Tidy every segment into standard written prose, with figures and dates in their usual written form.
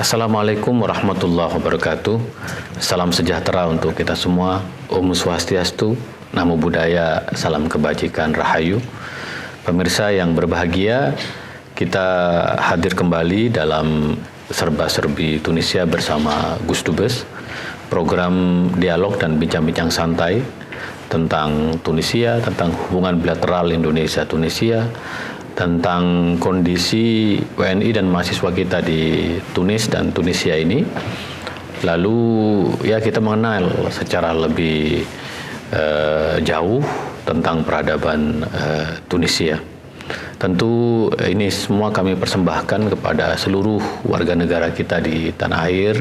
Assalamualaikum warahmatullahi wabarakatuh. Salam sejahtera untuk kita semua. Om Swastiastu, Namo Buddhaya, salam kebajikan, Rahayu. Pemirsa yang berbahagia, kita hadir kembali dalam Serba-Serbi Tunisia bersama Gus Dubes, program dialog dan bincang-bincang santai tentang Tunisia, tentang hubungan bilateral Indonesia-Tunisia, tentang kondisi WNI dan mahasiswa kita di Tunis dan Tunisia ini. Lalu ya kita mengenal secara lebih jauh tentang peradaban Tunisia. Tentu ini semua kami persembahkan kepada seluruh warga negara kita di tanah air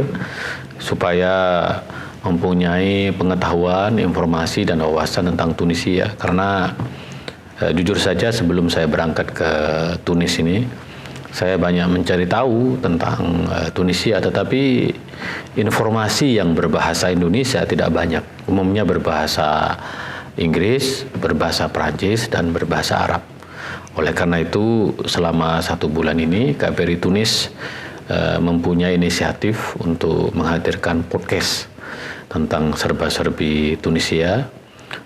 supaya mempunyai pengetahuan, informasi dan wawasan tentang Tunisia. Karena jujur saja sebelum saya berangkat ke Tunis ini, saya banyak mencari tahu tentang Tunisia, tetapi informasi yang berbahasa Indonesia tidak banyak. Umumnya berbahasa Inggris, berbahasa Prancis, dan berbahasa Arab. Oleh karena itu, selama 1 bulan ini, KBRI Tunis mempunyai inisiatif untuk menghadirkan podcast tentang serba-serbi Tunisia,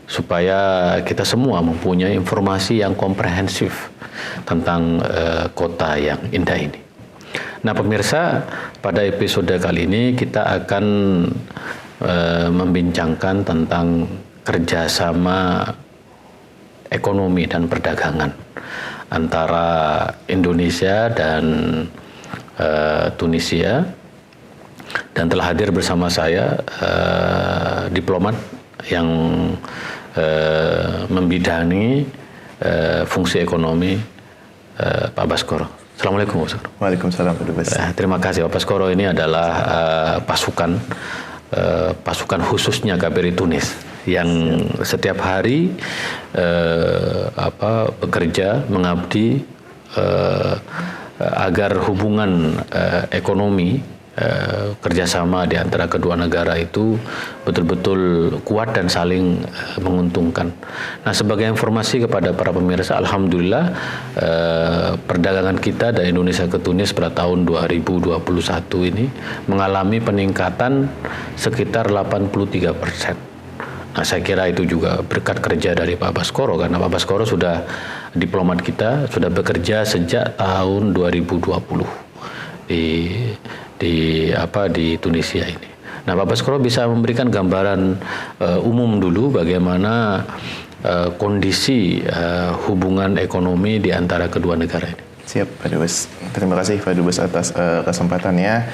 supaya kita semua mempunyai informasi yang komprehensif tentang kota yang indah ini. Nah pemirsa, pada episode kali ini kita akan membincangkan tentang kerjasama ekonomi dan perdagangan antara Indonesia dan Tunisia, dan telah hadir bersama saya diplomat yang membidangi fungsi ekonomi, Pak Baskoro. Assalamualaikum Pak Baskoro. Waalaikumsalam Pak Dubes. Terima kasih Pak Baskoro. Ini adalah pasukan khususnya KBRI Tunis yang setiap hari bekerja mengabdi agar hubungan ekonomi kerjasama di antara kedua negara itu betul-betul kuat dan saling menguntungkan. Nah, sebagai informasi kepada para pemirsa, alhamdulillah perdagangan kita dari Indonesia ke Tunis pada tahun 2021 ini mengalami peningkatan sekitar 83%. Nah, saya kira itu juga berkat kerja dari Pak Baskoro, karena Pak Baskoro sudah diplomat kita, sudah bekerja sejak tahun 2020 di Tunisia ini. Nah, Pak Baskoro bisa memberikan gambaran umum dulu bagaimana kondisi hubungan ekonomi di antara kedua negara ini. Siap Pak Dubes. Terima kasih Pak Dubes atas kesempatannya.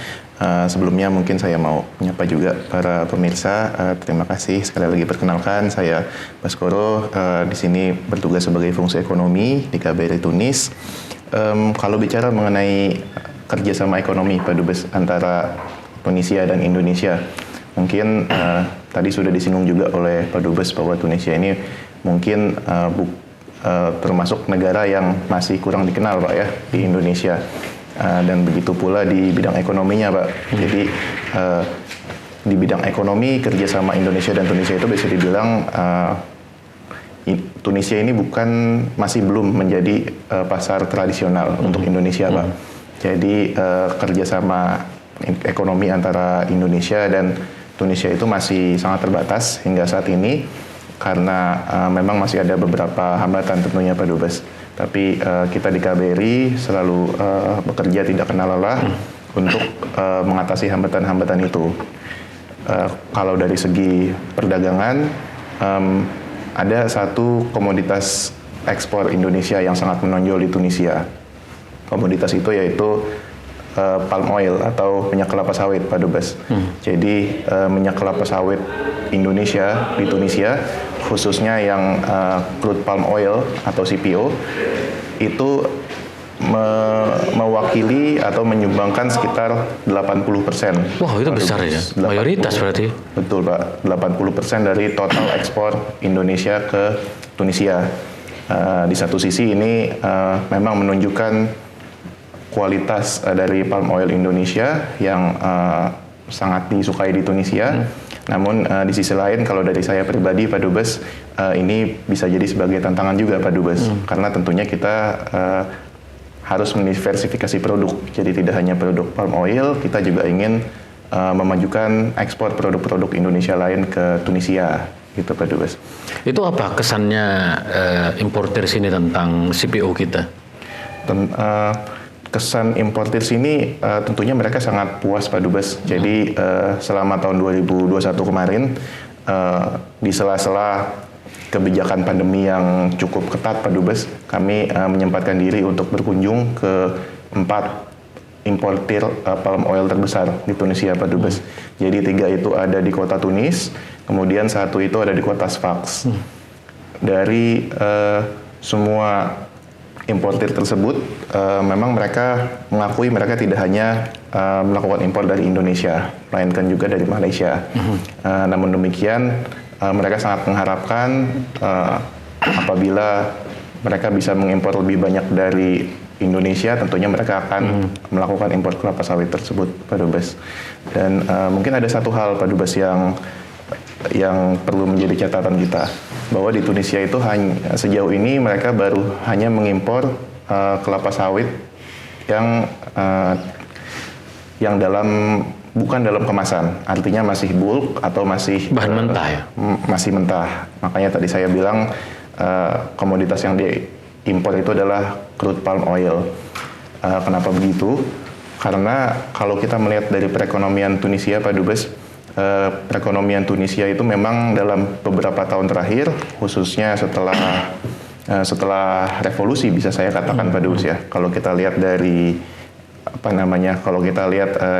Sebelumnya mungkin saya mau menyapa juga para pemirsa. Terima kasih sekali lagi, perkenalkan saya Baskoro, di sini bertugas sebagai fungsi ekonomi di KBRI Tunis. Kalau bicara mengenai kerjasama ekonomi Pak Dubes antara Tunisia dan Indonesia, mungkin tadi sudah disinggung juga oleh Pak Dubes bahwa Tunisia ini mungkin termasuk negara yang masih kurang dikenal Pak ya di Indonesia, dan begitu pula di bidang ekonominya Pak. Jadi di bidang ekonomi kerjasama Indonesia dan Tunisia itu bisa dibilang Tunisia ini masih belum menjadi pasar tradisional untuk Indonesia Pak. Jadi kerjasama ekonomi antara Indonesia dan Tunisia itu masih sangat terbatas hingga saat ini, karena memang masih ada beberapa hambatan tentunya Pak Dubes. Tapi kita di KBRI selalu bekerja tidak kenal lelah untuk mengatasi hambatan-hambatan itu. Kalau dari segi perdagangan, ada satu komoditas ekspor Indonesia yang sangat menonjol di Tunisia. Komoditas itu yaitu palm oil atau minyak kelapa sawit Pak Dubes. Jadi minyak kelapa sawit Indonesia di Tunisia, khususnya yang crude palm oil atau CPO, itu mewakili atau menyumbangkan sekitar 80%. Wah, itu besar ya, mayoritas berarti. Betul Pak, 80% dari total ekspor Indonesia ke Tunisia. Di satu sisi ini memang menunjukkan kualitas dari palm oil Indonesia yang sangat disukai di Tunisia. Namun di sisi lain, kalau dari saya pribadi Pak Dubes, ini bisa jadi sebagai tantangan juga Pak Dubes, karena tentunya kita harus mendiversifikasi produk. Jadi tidak hanya produk palm oil, kita juga ingin memajukan ekspor produk-produk Indonesia lain ke Tunisia, gitu Pak Dubes. Itu apa kesannya importer sini tentang CPO kita? Kesan importer sini tentunya mereka sangat puas Pak Dubes. Jadi selama tahun 2021 kemarin di sela-sela kebijakan pandemi yang cukup ketat Pak Dubes, kami menyempatkan diri untuk berkunjung ke 4 importir palm oil terbesar di Tunisia Pak Dubes. Jadi 3 itu ada di kota Tunis, kemudian 1 itu ada di kota Sfax. Dari semua importir tersebut, memang mereka mengakui mereka tidak hanya melakukan impor dari Indonesia, melainkan juga dari Malaysia. Namun demikian, mereka sangat mengharapkan apabila mereka bisa mengimpor lebih banyak dari Indonesia, tentunya mereka akan melakukan impor kelapa sawit tersebut, Pak Dubes. Dan mungkin ada satu hal, Pak Dubes, yang perlu menjadi catatan kita, bahwa di Tunisia itu sejauh ini mereka baru hanya mengimpor kelapa sawit yang bukan dalam kemasan, artinya masih bulk atau masih bahan mentah ya? Masih mentah. Makanya tadi saya bilang komoditas yang diimpor itu adalah crude palm oil. Kenapa begitu? Karena kalau kita melihat dari perekonomian Tunisia, Pak Dubes, perekonomian Tunisia itu memang dalam beberapa tahun terakhir, khususnya setelah revolusi, bisa saya katakan Pak Dubes ya. Kalau kita lihat dari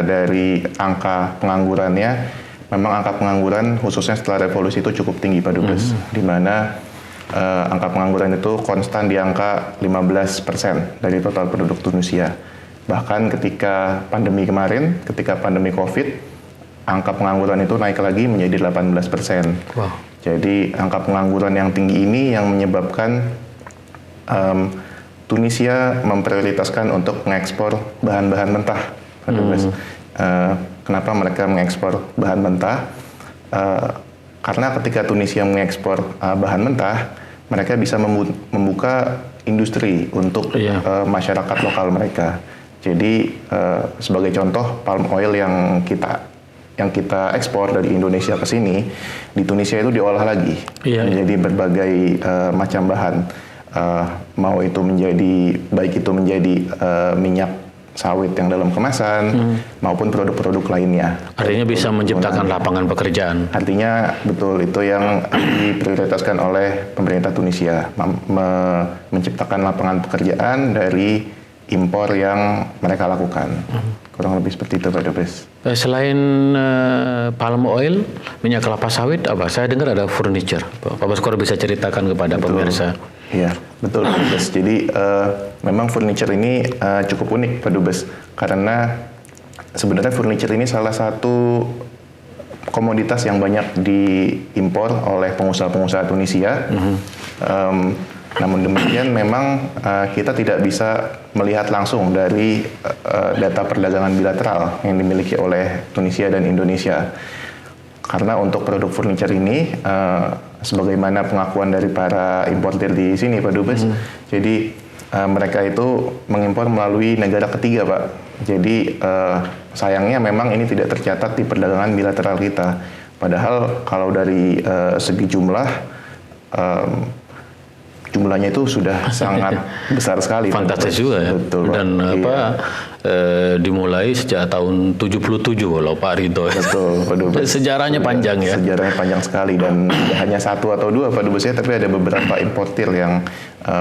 dari angka penganggurannya, memang angka pengangguran khususnya setelah revolusi itu cukup tinggi Pak Dubes, di mana angka pengangguran itu konstan di angka 15% dari total penduduk Tunisia. Bahkan ketika pandemi kemarin, ketika pandemi COVID, angka pengangguran itu naik lagi menjadi 18%. Wow. Jadi angka pengangguran yang tinggi ini yang menyebabkan Tunisia memprioritaskan untuk mengekspor bahan-bahan mentah, Pak Dubes. Kenapa mereka mengekspor bahan mentah? Karena ketika Tunisia mengekspor bahan mentah, mereka bisa membuka industri untuk masyarakat lokal mereka. Jadi sebagai contoh, palm oil yang kita ekspor dari Indonesia ke sini, di Tunisia itu diolah lagi menjadi berbagai macam bahan. Baik itu menjadi minyak sawit yang dalam kemasan maupun produk-produk lainnya. Artinya bisa menciptakan lapangan pekerjaan. Artinya betul, itu yang diprioritaskan oleh pemerintah Tunisia, menciptakan lapangan pekerjaan dari impor yang mereka lakukan. Kurang lebih seperti itu Pak Dubes. Selain palm oil, minyak kelapa sawit, saya dengar ada furniture. Pak Baskoro bisa ceritakan kepada pemirsa. Iya, betul Pak Dubes. Jadi memang furniture ini cukup unik Pak Dubes, karena sebenarnya furniture ini salah satu komoditas yang banyak diimpor oleh pengusaha-pengusaha Tunisia. Namun demikian memang kita tidak bisa melihat langsung dari data perdagangan bilateral yang dimiliki oleh Tunisia dan Indonesia. Karena untuk produk furniture ini, sebagaimana pengakuan dari para importir di sini Pak Dubes, jadi mereka itu mengimpor melalui negara ketiga Pak. Jadi sayangnya memang ini tidak tercatat di perdagangan bilateral kita. Padahal kalau dari segi jumlahnya itu sudah sangat besar sekali. Fantastis juga ya. Betul, dan dimulai sejak tahun 77 loh Pak Ridho. Betul, Pak Dubes. Sejarahnya panjang ya. Sejarahnya panjang sekali, dan tidak hanya 1 atau 2 Pak Dubes ya, tapi ada beberapa importir yang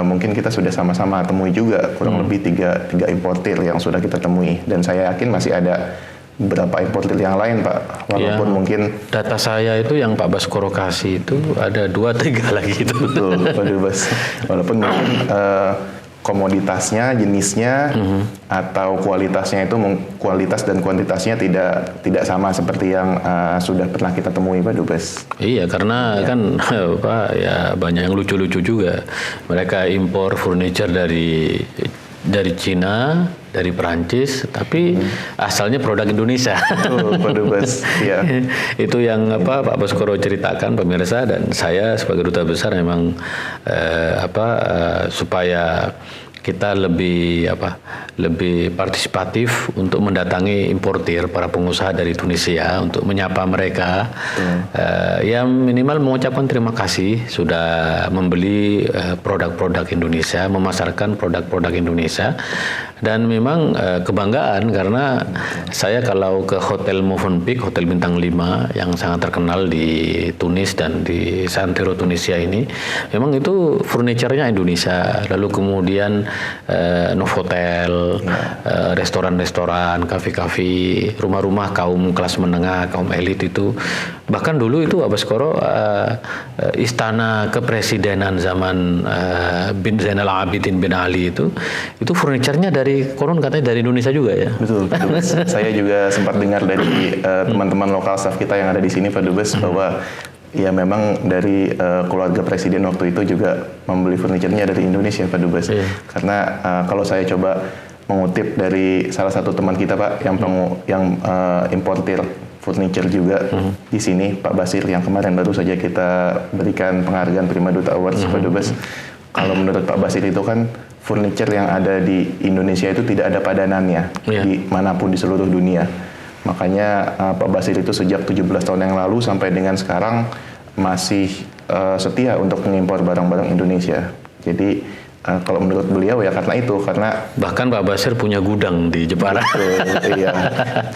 mungkin kita sudah sama-sama temui juga, kurang lebih 3 importir yang sudah kita temui, dan saya yakin masih ada beberapa importir yang lain Pak, walaupun mungkin data saya itu yang Pak Baskoro kasih itu ada 2-3 lagi itu. Betul Pak Dubes. Walaupun mungkin komoditasnya, jenisnya atau kualitasnya itu kualitas dan kuantitasnya tidak sama seperti yang sudah pernah kita temui Pak Dubes. Iya, karena kan Pak ya banyak yang lucu-lucu juga. Mereka impor furniture dari Cina, dari Perancis, tapi asalnya produk Indonesia. Betul, Pak Dubes. Ya. Itu yang Pak Baskoro ceritakan pemirsa, dan saya sebagai duta besar memang supaya kita lebih lebih partisipatif untuk mendatangi importir para pengusaha dari Tunisia untuk menyapa mereka, ya minimal mengucapkan terima kasih sudah membeli produk-produk Indonesia, memasarkan produk-produk Indonesia. Dan memang kebanggaan karena saya kalau ke Hotel Movenpick, Hotel Bintang 5 yang sangat terkenal di Tunis dan di Santero Tunisia ini, memang itu furniturnya Indonesia. Lalu kemudian Novotel, restoran-restoran, kafe-kafe, rumah-rumah kaum kelas menengah, kaum elit itu. Bahkan dulu itu Pak Baskoro, istana kepresidenan zaman bin Zainal Abidin bin Ali itu furniturnya konon katanya dari Indonesia juga ya. Betul. Saya juga sempat dengar dari teman-teman lokal staff kita yang ada di sini Pak Dubes bahwa ya memang dari keluarga presiden waktu itu juga membeli furniturnya dari Indonesia Pak Dubes. Karena kalau saya coba mengutip dari salah satu teman kita Pak yang importir furniture juga di sini, Pak Basir, yang kemarin baru saja kita berikan penghargaan Prima Duta Awards Pak Dubes. Kalau menurut Pak Basir itu kan furniture yang ada di Indonesia itu tidak ada padanannya di manapun di seluruh dunia. Makanya Pak Basir itu sejak 17 tahun yang lalu sampai dengan sekarang masih setia untuk mengimpor barang-barang Indonesia. Jadi kalau menurut beliau ya karena bahkan Pak Basir punya gudang di Jepara. Iya.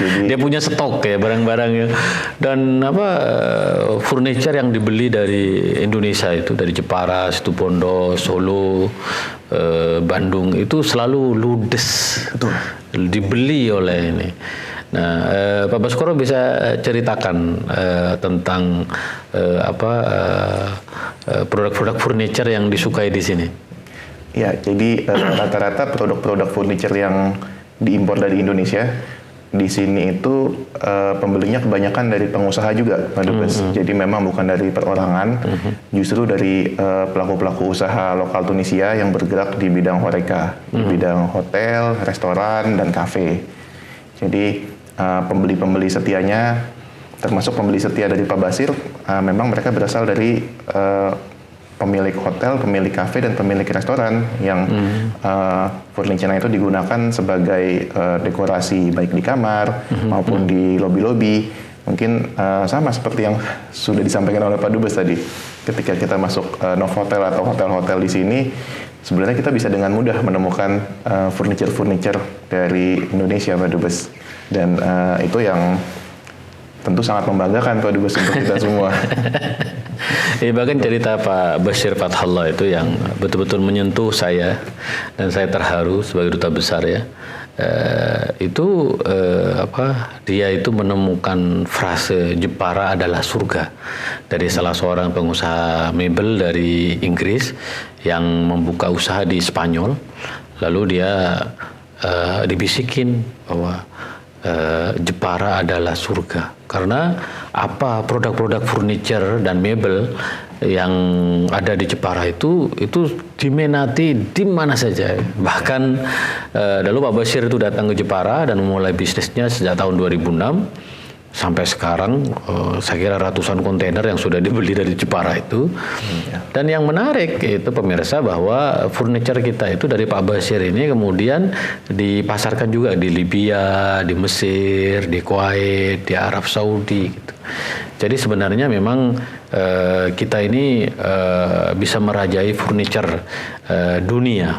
Jadi dia punya stok ya barang-barangnya. Dan furniture yang dibeli dari Indonesia itu dari Jepara, Situbondo, Solo, Bandung itu selalu ludes. Betul. Dibeli oleh ini. Nah, Pak Baskoro bisa ceritakan tentang produk-produk furniture yang disukai di sini. Ya, jadi rata-rata produk-produk furniture yang diimpor dari Indonesia di sini itu pembelinya kebanyakan dari pengusaha juga, Pak Dubes. Jadi memang bukan dari perorangan, justru dari pelaku-pelaku usaha lokal Tunisia yang bergerak di bidang horeca, di bidang hotel, restoran, dan kafe. Jadi pembeli-pembeli setianya, termasuk pembeli setia dari Pak Basir, memang mereka berasal dari pemilik hotel, pemilik kafe, dan pemilik restoran yang furniture-nya itu digunakan sebagai dekorasi baik di kamar maupun di lobi-lobi. Mungkin sama seperti yang sudah disampaikan oleh Pak Dubes tadi. Ketika kita masuk Novotel atau hotel-hotel di sini, sebenarnya kita bisa dengan mudah menemukan furniture-furniture dari Indonesia, Pak Dubes. Dan itu yang tentu sangat membanggakan Pak Dubes untuk kita semua. Bahkan cerita Pak Bashir Fathallah itu yang betul-betul menyentuh saya dan saya terharu sebagai duta besar ya. Dia itu menemukan frase Jepara adalah surga dari salah seorang pengusaha mebel dari Inggris yang membuka usaha di Spanyol. Lalu dia dibisikin bahwa Jepara adalah surga karena produk-produk furniture dan mebel yang ada di Jepara itu diminati di mana saja. Bahkan lalu Pak Bashir itu datang ke Jepara dan memulai bisnisnya sejak tahun 2006 sampai sekarang. Saya kira ratusan kontainer yang sudah dibeli dari Jepara itu. Dan yang menarik itu pemirsa bahwa furniture kita itu dari Pak Bashir ini kemudian dipasarkan juga di Libya, di Mesir, di Kuwait, di Arab Saudi gitu. Jadi sebenarnya memang kita ini bisa merajai furniture dunia.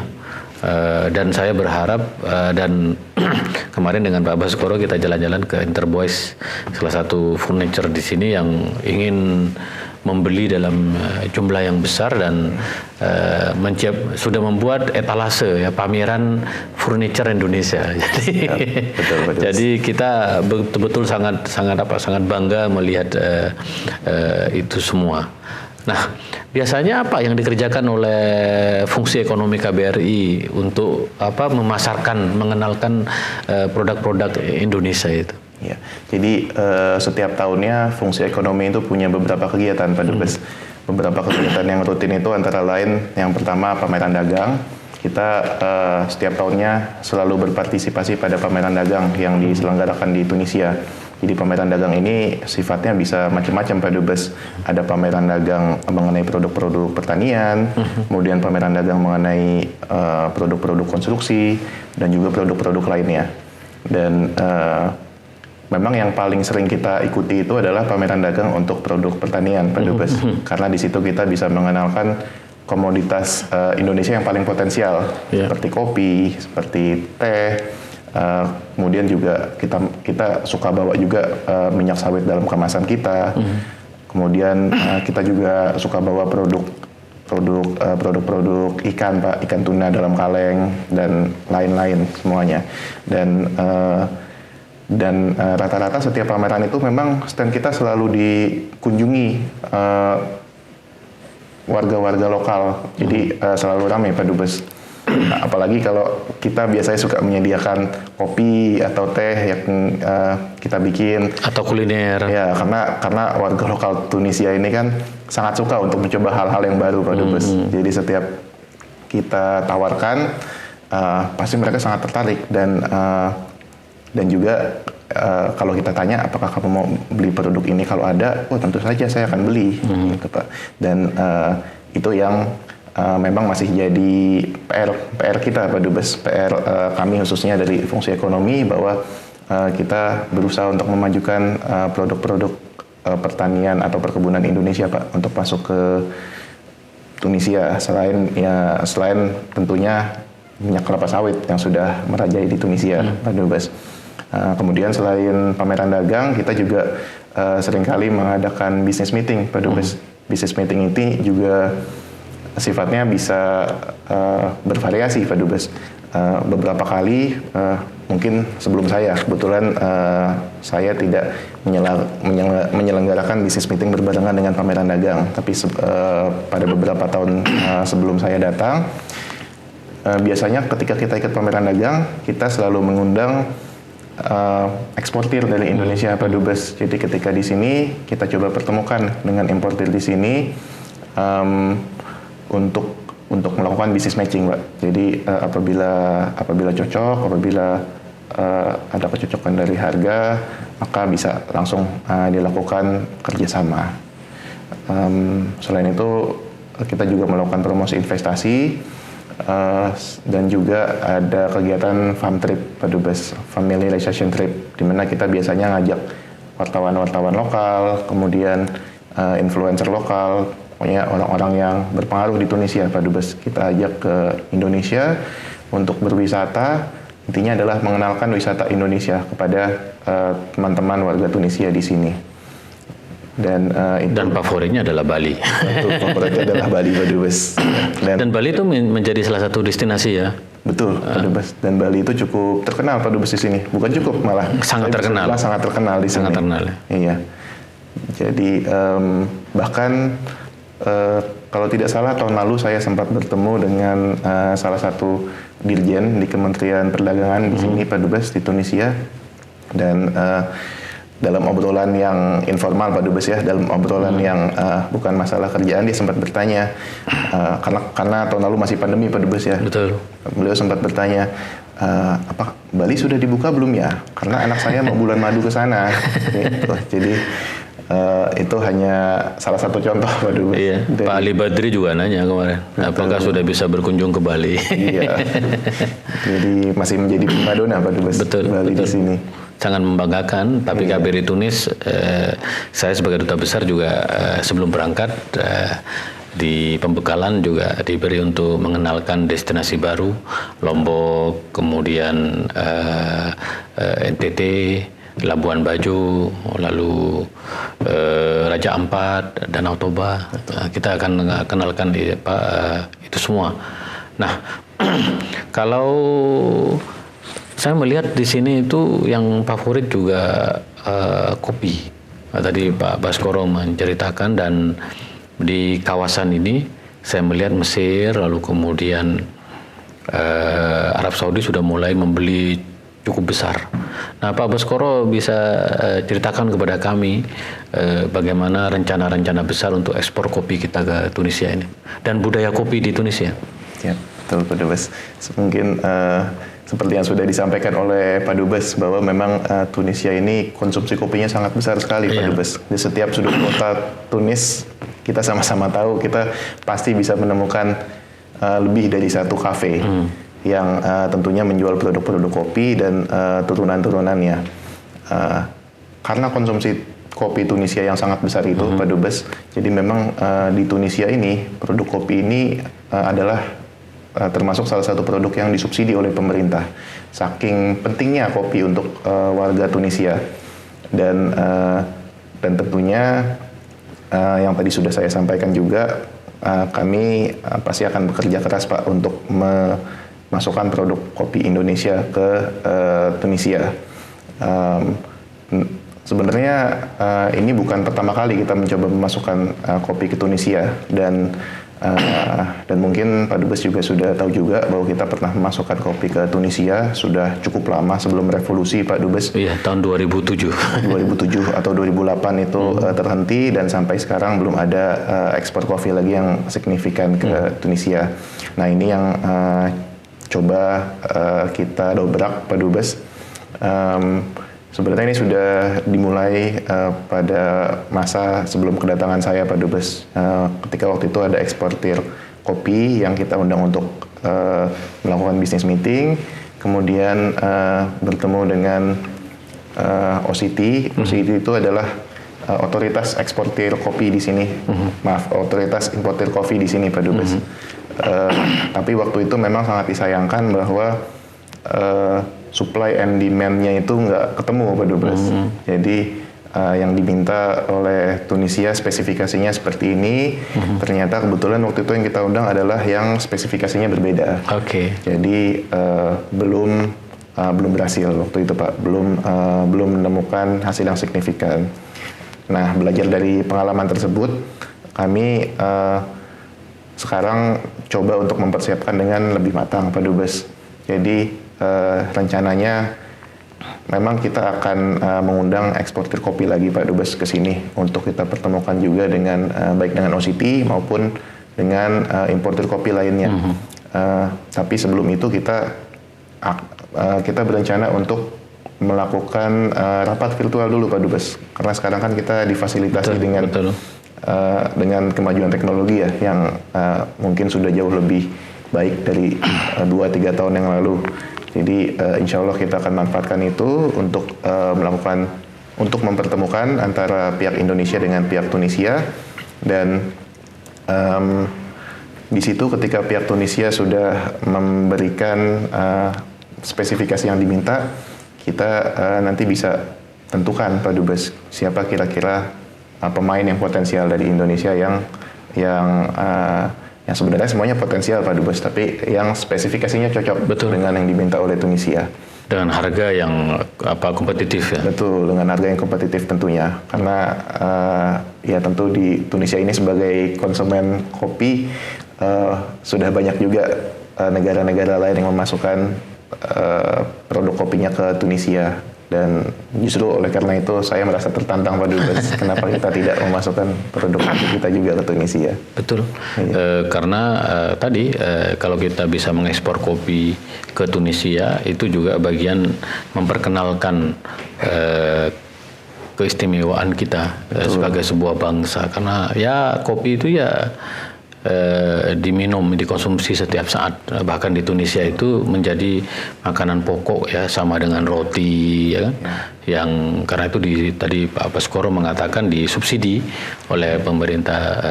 Dan saya berharap dan kemarin dengan Pak Baskoro kita jalan-jalan ke Interboys, salah satu furniture di sini yang ingin membeli dalam jumlah yang besar dan sudah membuat etalase ya pameran furniture Indonesia. Jadi betul. jadi kita betul-betul sangat bangga melihat itu semua. Nah, biasanya apa yang dikerjakan oleh fungsi ekonomi KBRI untuk memasarkan, mengenalkan produk-produk Indonesia itu? Ya, jadi setiap tahunnya fungsi ekonomi itu punya beberapa kegiatan, Pak Dubes. Beberapa kegiatan yang rutin itu antara lain yang pertama pameran dagang. Kita setiap tahunnya selalu berpartisipasi pada pameran dagang yang diselenggarakan di Tunisia. Jadi pameran dagang ini sifatnya bisa macam-macam Pak Dubes. Ada pameran dagang mengenai produk-produk pertanian, kemudian pameran dagang mengenai produk-produk konstruksi, dan juga produk-produk lainnya. Dan memang yang paling sering kita ikuti itu adalah pameran dagang untuk produk pertanian Pak Dubes. Karena di situ kita bisa mengenalkan komoditas Indonesia yang paling potensial, seperti kopi, seperti teh. Kemudian juga kita suka bawa juga minyak sawit dalam kemasan kita. Kemudian kita juga suka bawa produk-produk ikan Pak, ikan tuna dalam kaleng dan lain-lain semuanya. Dan rata-rata setiap pameran itu memang stand kita selalu dikunjungi warga-warga lokal. Jadi selalu ramai Pak Dubes. Apalagi kalau kita biasanya suka menyediakan kopi atau teh yang kita bikin atau kuliner. Ya, karena warga lokal Tunisia ini kan sangat suka untuk mencoba hal-hal yang baru Pak Dubes. Jadi setiap kita tawarkan pasti mereka sangat tertarik, dan juga kalau kita tanya apakah kamu mau beli produk ini, kalau ada, oh tentu saja saya akan beli gitu Pak. Dan itu yang memang masih jadi PR kita Pak Dubes, PR kami khususnya dari fungsi ekonomi, bahwa kita berusaha untuk memajukan produk-produk pertanian atau perkebunan Indonesia Pak, untuk masuk ke Tunisia, selain tentunya minyak kelapa sawit yang sudah merajai di Tunisia Pak Dubes. Kemudian selain pameran dagang, kita juga seringkali mengadakan business meeting Pak Dubes. Business meeting ini juga sifatnya bisa bervariasi Pak Dubes. Beberapa kali, mungkin sebelum saya, kebetulan saya tidak menyelenggarakan business meeting berbarengan dengan pameran dagang. Tapi pada beberapa tahun sebelum saya datang, biasanya ketika kita ikut pameran dagang, kita selalu mengundang eksportir dari Indonesia Pak Dubes. Jadi ketika di sini, kita coba pertemukan dengan importir di sini, untuk melakukan business matching, Pak. Jadi apabila cocok, apabila ada kecocokan dari harga, maka bisa langsung dilakukan kerjasama. Selain itu, kita juga melakukan promosi investasi, dan juga ada kegiatan farm trip Pak Dubes, family relation trip, di mana kita biasanya ngajak wartawan-wartawan lokal, kemudian influencer lokal, pokoknya orang-orang yang berpengaruh di Tunisia Pak Dubes, kita ajak ke Indonesia untuk berwisata. Intinya adalah mengenalkan wisata Indonesia kepada teman-teman warga Tunisia di sini. Dan favoritnya adalah Bali. Favoritnya adalah Bali Pak Dubes. Dan Bali itu menjadi salah satu destinasi ya. Betul Pak Dubes. Dan Bali itu cukup terkenal Pak Dubes di sini. Bukan cukup, malah sangat terkenal. Sangat terkenal di sini. Sangat terkenal. Iya. Jadi bahkan kalau tidak salah tahun lalu saya sempat bertemu dengan salah satu dirjen di Kementerian Perdagangan di sini Pak Dubes di Tunisia, dan dalam obrolan yang informal Pak Dubes ya, dalam obrolan yang bukan masalah kerjaan, dia sempat bertanya, karena tahun lalu masih pandemi Pak Dubes ya. Betul. Beliau sempat bertanya, apa Bali sudah dibuka belum ya? Karena anak saya mau bulan madu ke sana. Gitu. Jadi itu hanya salah satu contoh Pak Dubes. Iya. Pak Ali Badri juga nanya kemarin, apakah sudah bisa berkunjung ke Bali? Iya. Jadi masih menjadi primadona Pak Dubes. Betul, Bali betul. Di sini. Sangat membanggakan. Tapi KBRI Tunis, saya sebagai duta besar juga sebelum berangkat di pembekalan juga diberi untuk mengenalkan destinasi baru, Lombok, kemudian NTT, Labuan Bajo, lalu Raja Ampat, Danau Toba. Kita akan kenalkan itu semua. Nah, kalau saya melihat di sini itu yang favorit juga kopi. Tadi Pak Baskoro menceritakan, dan di kawasan ini saya melihat Mesir, lalu kemudian Arab Saudi sudah mulai membeli cukup besar. Nah, Pak Baskoro bisa ceritakan kepada kami bagaimana rencana-rencana besar untuk ekspor kopi kita ke Tunisia ini dan budaya kopi di Tunisia. Ya, betul Pak Dubes. Mungkin seperti yang sudah disampaikan oleh Pak Dubes bahwa memang Tunisia ini konsumsi kopinya sangat besar sekali, Pak Dubes. Di setiap sudut kota Tunis kita sama-sama tahu kita pasti bisa menemukan lebih dari satu kafe yang tentunya menjual produk-produk kopi dan turunan-turunannya. Karena konsumsi kopi Tunisia yang sangat besar itu, Pak Dubes, jadi memang di Tunisia ini produk kopi ini adalah termasuk salah satu produk yang disubsidi oleh pemerintah. Saking pentingnya kopi untuk warga Tunisia dan tentunya yang tadi sudah saya sampaikan juga kami pasti akan bekerja keras Pak untuk memasukkan produk kopi Indonesia ke Tunisia. Sebenarnya ini bukan pertama kali kita mencoba memasukkan kopi ke Tunisia dan mungkin Pak Dubes juga sudah tahu juga bahwa kita pernah memasukkan kopi ke Tunisia sudah cukup lama sebelum revolusi, Pak Dubes. Iya, tahun 2007. 2007 atau 2008 itu terhenti dan sampai sekarang belum ada ekspor kopi lagi yang signifikan ke Tunisia. Nah ini yang coba kita dobrak, Pak Dubes. Sebenarnya ini sudah dimulai pada masa sebelum kedatangan saya, Pak Dubes. Ketika waktu itu ada eksportir kopi yang kita undang untuk melakukan business meeting, kemudian bertemu dengan OCT. OCT itu adalah otoritas eksportir kopi di sini. Maaf, otoritas importir kopi di sini, Pak Dubes. Tapi waktu itu memang sangat disayangkan bahwa supply and demand-nya itu nggak ketemu, Pak Dubes. Jadi yang diminta oleh Tunisia spesifikasinya seperti ini, ternyata kebetulan waktu itu yang kita undang adalah yang spesifikasinya berbeda. Jadi belum berhasil waktu itu, Pak. Belum menemukan hasil yang signifikan. Nah, belajar dari pengalaman tersebut, kami sekarang coba untuk mempersiapkan dengan lebih matang, Pak Dubes. Jadi rencananya memang kita akan mengundang eksportir kopi lagi, Pak Dubes, ke sini untuk kita pertemukan juga dengan baik dengan OCT maupun dengan importir kopi lainnya. Tapi sebelum itu kita berencana untuk melakukan rapat virtual dulu, Pak Dubes, karena sekarang kan kita difasilitasi dengan kemajuan teknologi ya yang mungkin sudah jauh lebih baik dari 2-3 tahun yang lalu. Jadi insya Allah kita akan manfaatkan itu untuk mempertemukan antara pihak Indonesia dengan pihak Tunisia dan di situ ketika pihak Tunisia sudah memberikan spesifikasi yang diminta, kita nanti bisa tentukan, Pak Dubes, siapa kira-kira pemain yang potensial dari Indonesia yang sebenarnya semuanya potensial, Pak Dubes, tapi yang spesifikasinya cocok dengan yang diminta oleh Tunisia. Dengan harga yang kompetitif ya? Betul, dengan harga yang kompetitif tentunya. Karena ya tentu di Tunisia ini sebagai konsumen kopi sudah banyak juga negara-negara lain yang memasukkan produk kopinya ke Tunisia. Dan justru oleh karena itu saya merasa tertantang, Pak Dubes, kenapa kita tidak memasukkan produk kopi kita juga ke Tunisia. Betul, karena tadi kalau kita bisa mengekspor kopi ke Tunisia itu juga bagian memperkenalkan keistimewaan kita sebagai sebuah bangsa. Karena ya kopi itu ya diminum, dikonsumsi setiap saat. Bahkan di Tunisia itu menjadi makanan pokok ya, sama dengan roti ya kan. Yang karena itu tadi Pak Baskoro mengatakan disubsidi oleh pemerintah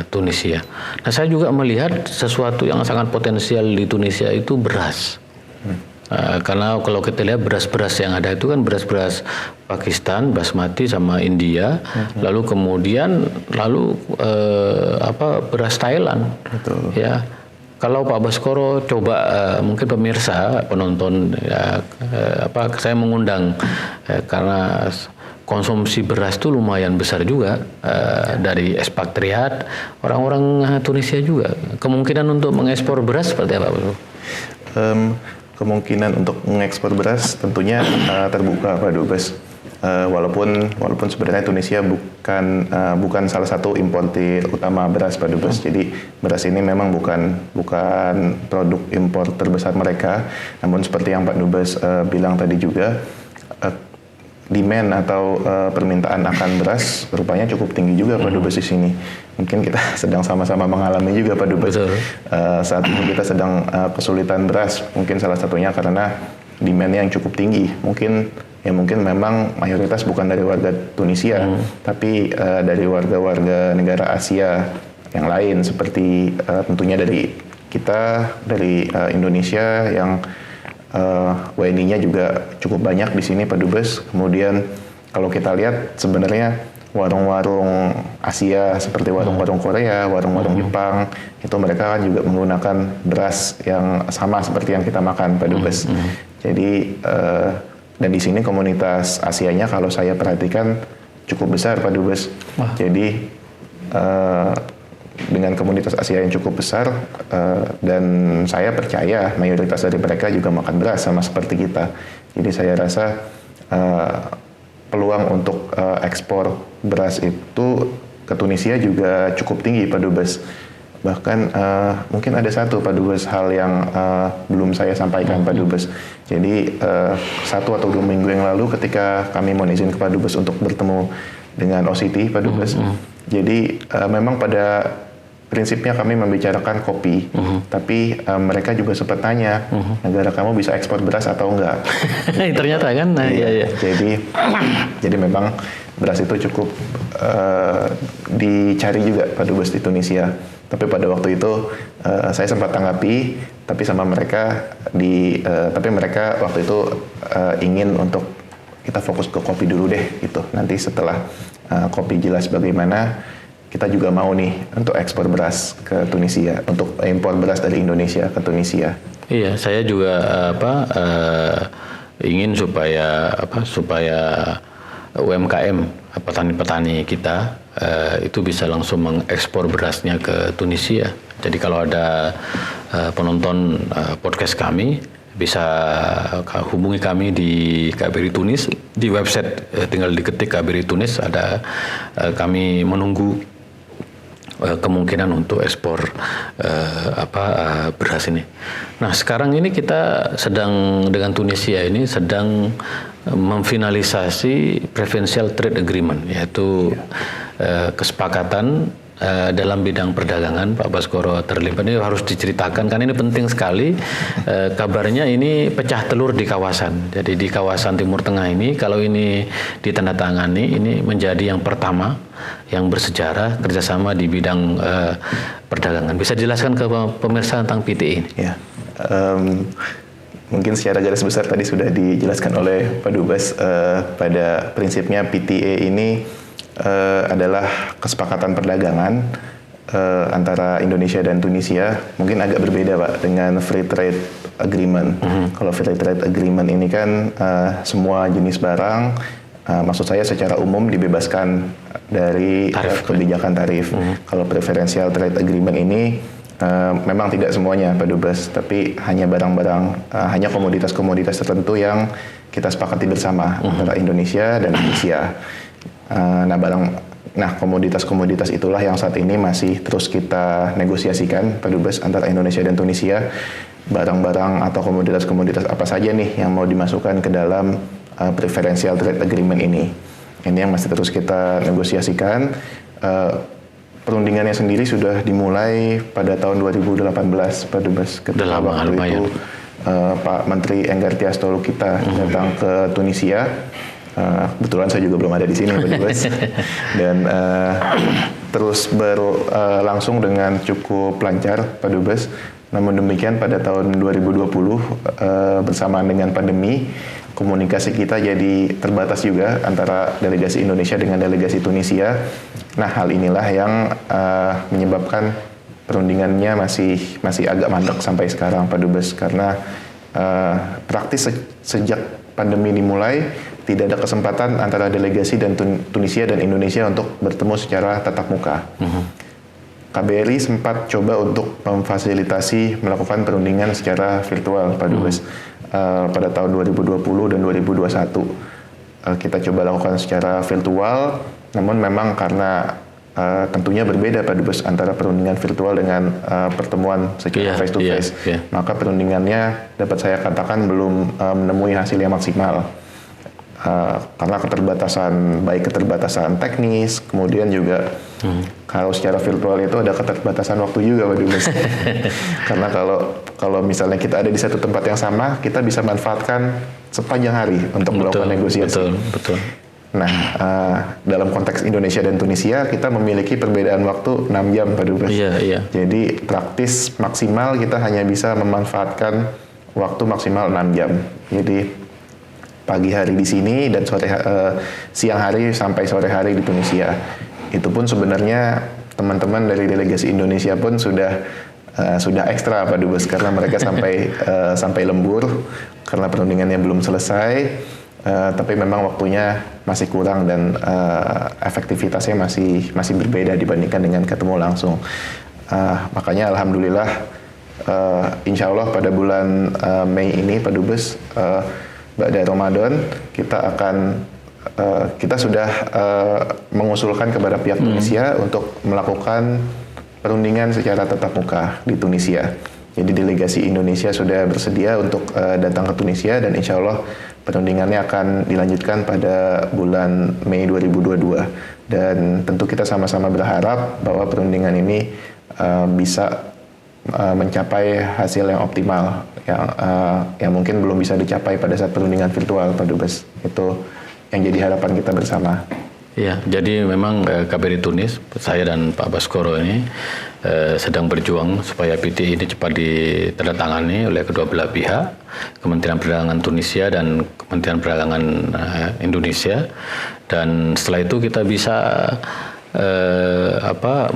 Tunisia. Nah, saya juga melihat sesuatu yang sangat potensial di Tunisia itu beras. Karena kalau kita lihat beras-beras yang ada itu kan beras-beras Pakistan, basmati sama India, lalu kemudian beras Thailand. Betul. Ya, kalau Pak Baskoro coba mungkin pemirsa penonton ya, saya mengundang karena konsumsi beras itu lumayan besar juga dari ekspatriat orang-orang Tunisia juga. Kemungkinan untuk mengekspor beras seperti apa, Pak? Kemungkinan untuk mengekspor beras tentunya terbuka, Pak Dubes. Walaupun sebenarnya Tunisia bukan salah satu importir utama beras Pak Dubes. Jadi beras ini memang bukan produk impor terbesar mereka. Namun seperti yang Pak Dubes bilang tadi juga, demand atau permintaan akan beras rupanya cukup tinggi juga Pak Dubes di sini. Mungkin kita sedang sama-sama mengalami juga Pak Dubes. Saat ini kita sedang kesulitan beras. Mungkin salah satunya karena demand yang cukup tinggi. Mungkin memang mayoritas bukan dari warga Tunisia, tapi dari warga-warga negara Asia yang lain seperti tentunya dari kita, dari Indonesia yang WNI-nya juga cukup banyak di sini Pak Dubes. Kemudian kalau kita lihat sebenarnya warung-warung Asia seperti warung-warung Korea, warung-warung Jepang, itu mereka kan juga menggunakan beras yang sama seperti yang kita makan Pak Dubes. Jadi dan di sini komunitas Asianya kalau saya perhatikan cukup besar Pak Dubes. Jadi dengan komunitas Asia yang cukup besar dan saya percaya mayoritas dari mereka juga makan beras sama seperti kita. Jadi saya rasa peluang untuk ekspor beras itu ke Tunisia juga cukup tinggi Pak Dubes. Bahkan mungkin ada satu Pak Dubes hal yang belum saya sampaikan Pak Dubes. Jadi 1 atau 2 minggu yang lalu ketika kami mohon izin ke Pak Dubes untuk bertemu dengan OCT Pak Dubes. Jadi memang pada prinsipnya kami membicarakan kopi, tapi mereka juga sempat tanya, negara kamu bisa ekspor beras atau enggak? Ternyata kan, iya. Jadi memang beras itu cukup dicari juga Pak Dubes di Tunisia. Tapi pada waktu itu saya sempat tanggapi, tapi sama mereka tapi mereka waktu itu ingin untuk kita fokus ke kopi dulu deh, gitu. Nanti setelah kopi jelas bagaimana, kita juga mau nih untuk ekspor beras ke Tunisia, untuk impor beras dari Indonesia ke Tunisia. Iya, saya juga ingin supaya UMKM petani-petani kita itu bisa langsung mengekspor berasnya ke Tunisia. Jadi kalau ada penonton podcast kami bisa hubungi kami di KBRI Tunis di website, tinggal diketik KBRI Tunis, ada kami menunggu kemungkinan untuk ekspor beras ini. Nah, sekarang ini kita sedang dengan Tunisia ini sedang memfinalisasi Preferential Trade Agreement, yaitu kesepakatan dalam bidang perdagangan. Pak Baskoro terlibat, ini harus diceritakan karena ini penting sekali. Kabarnya ini pecah telur di kawasan. Jadi di kawasan Timur Tengah ini kalau ini ditandatangani, ini menjadi yang pertama yang bersejarah kerjasama di bidang perdagangan. Bisa dijelaskan ke pemirsa tentang PTE ini? Ya, mungkin secara garis besar tadi sudah dijelaskan oleh Pak Dubes. Pada prinsipnya PTA ini adalah kesepakatan perdagangan antara Indonesia dan Tunisia. Mungkin agak berbeda Pak dengan Free Trade Agreement. Kalau Free Trade Agreement ini kan semua jenis barang, maksud saya secara umum dibebaskan dari kebijakan tarif. Kalau Preferential Trade Agreement ini memang tidak semuanya Pak Dubes, tapi hanya barang-barang, hanya komoditas-komoditas tertentu yang kita sepakati bersama antara Indonesia dan Tunisia. Nah, komoditas-komoditas itulah yang saat ini masih terus kita negosiasikan Pak Dubes antara Indonesia dan Tunisia. Barang-barang atau komoditas-komoditas apa saja nih yang mau dimasukkan ke dalam Preferential Trade Agreement ini. Ini yang masih terus kita negosiasikan. Perundingannya sendiri sudah dimulai pada tahun 2018 Pak Dubes. Ketika waktu itu Pak Menteri Enggar Tias Tolukita datang ke Tunisia. Kebetulan saya juga belum ada di sini Pak Dubes. Dan terus berlangsung dengan cukup lancar Pak Dubes. Namun demikian pada tahun 2020 bersamaan dengan pandemi, komunikasi kita jadi terbatas juga antara delegasi Indonesia dengan delegasi Tunisia. Nah, hal inilah yang menyebabkan perundingannya masih agak mandek sampai sekarang Pak Dubes, karena praktis sejak pandemi dimulai tidak ada kesempatan antara delegasi dan Tunisia dan Indonesia untuk bertemu secara tatap muka. KBRI sempat coba untuk memfasilitasi melakukan perundingan secara virtual Pak Dubes pada tahun 2020 dan 2021. kita coba lakukan secara virtual, namun memang karena tentunya berbeda Pak Dubes antara perundingan virtual dengan pertemuan secara face to face. Maka perundingannya dapat saya katakan belum menemui hasil yang maksimal. Karena baik keterbatasan teknis, kemudian juga kalau secara virtual itu ada keterbatasan waktu juga Pak Dubes. Karena kalau misalnya kita ada di satu tempat yang sama, kita bisa manfaatkan sepanjang hari untuk melakukan negosiasi. Betul. Nah, dalam konteks Indonesia dan Tunisia, kita memiliki perbedaan waktu 6 jam Pak Dubes. Iya. Jadi praktis maksimal kita hanya bisa memanfaatkan waktu maksimal 6 jam. Jadi pagi hari di sini dan siang hari sampai sore hari di Tunisia. Itu pun sebenarnya teman-teman dari delegasi Indonesia pun sudah ekstra Pak Dubes, karena mereka sampai lembur karena perundingannya belum selesai. Tapi memang waktunya masih kurang dan efektivitasnya masih berbeda dibandingkan dengan ketemu langsung. Makanya alhamdulillah, insya Allah pada bulan Mei ini Pak Dubes, Ba'da Ramadan kita sudah mengusulkan kepada pihak Tunisia untuk melakukan perundingan secara tatap muka di Tunisia. Jadi delegasi Indonesia sudah bersedia untuk datang ke Tunisia dan insya Allah perundingannya akan dilanjutkan pada bulan Mei 2022. Dan tentu kita sama-sama berharap bahwa perundingan ini bisa mencapai hasil yang optimal, yang mungkin belum bisa dicapai pada saat perundingan virtual Pak Dubes. Itu yang jadi harapan kita bersama. Ya, jadi memang KBRI Tunis, saya dan Pak Baskoro ini sedang berjuang supaya PT ini cepat ditandatangani oleh kedua belah pihak, Kementerian Perdagangan Tunisia dan Kementerian Perdagangan Indonesia. Dan setelah itu kita bisa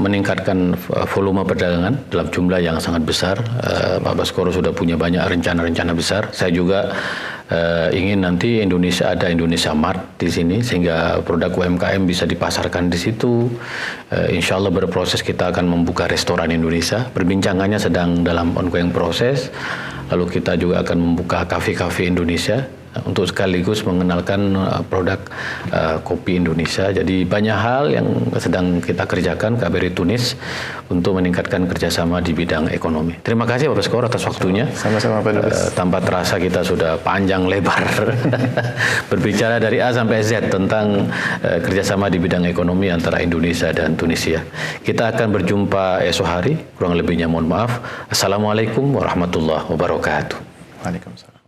meningkatkan volume perdagangan dalam jumlah yang sangat besar. Pak Baskoro sudah punya banyak rencana-rencana besar. Saya juga ingin nanti ada Indonesia Mart di sini sehingga produk UMKM bisa dipasarkan di situ. Insya Allah berproses kita akan membuka restoran Indonesia. Perbincangannya sedang dalam ongoing proses. Lalu kita juga akan membuka kafe-kafe Indonesia untuk sekaligus mengenalkan produk kopi Indonesia. Jadi banyak hal yang sedang kita kerjakan KBRI Tunis untuk meningkatkan kerjasama di bidang ekonomi. Terima kasih Pak Baskoro atas waktunya. Sama-sama Pak Dubes. Tanpa terasa kita sudah panjang lebar berbicara dari A sampai Z tentang kerjasama di bidang ekonomi antara Indonesia dan Tunisia. Kita akan berjumpa esok hari, kurang lebihnya mohon maaf. Assalamualaikum warahmatullahi wabarakatuh. Waalaikumsalam.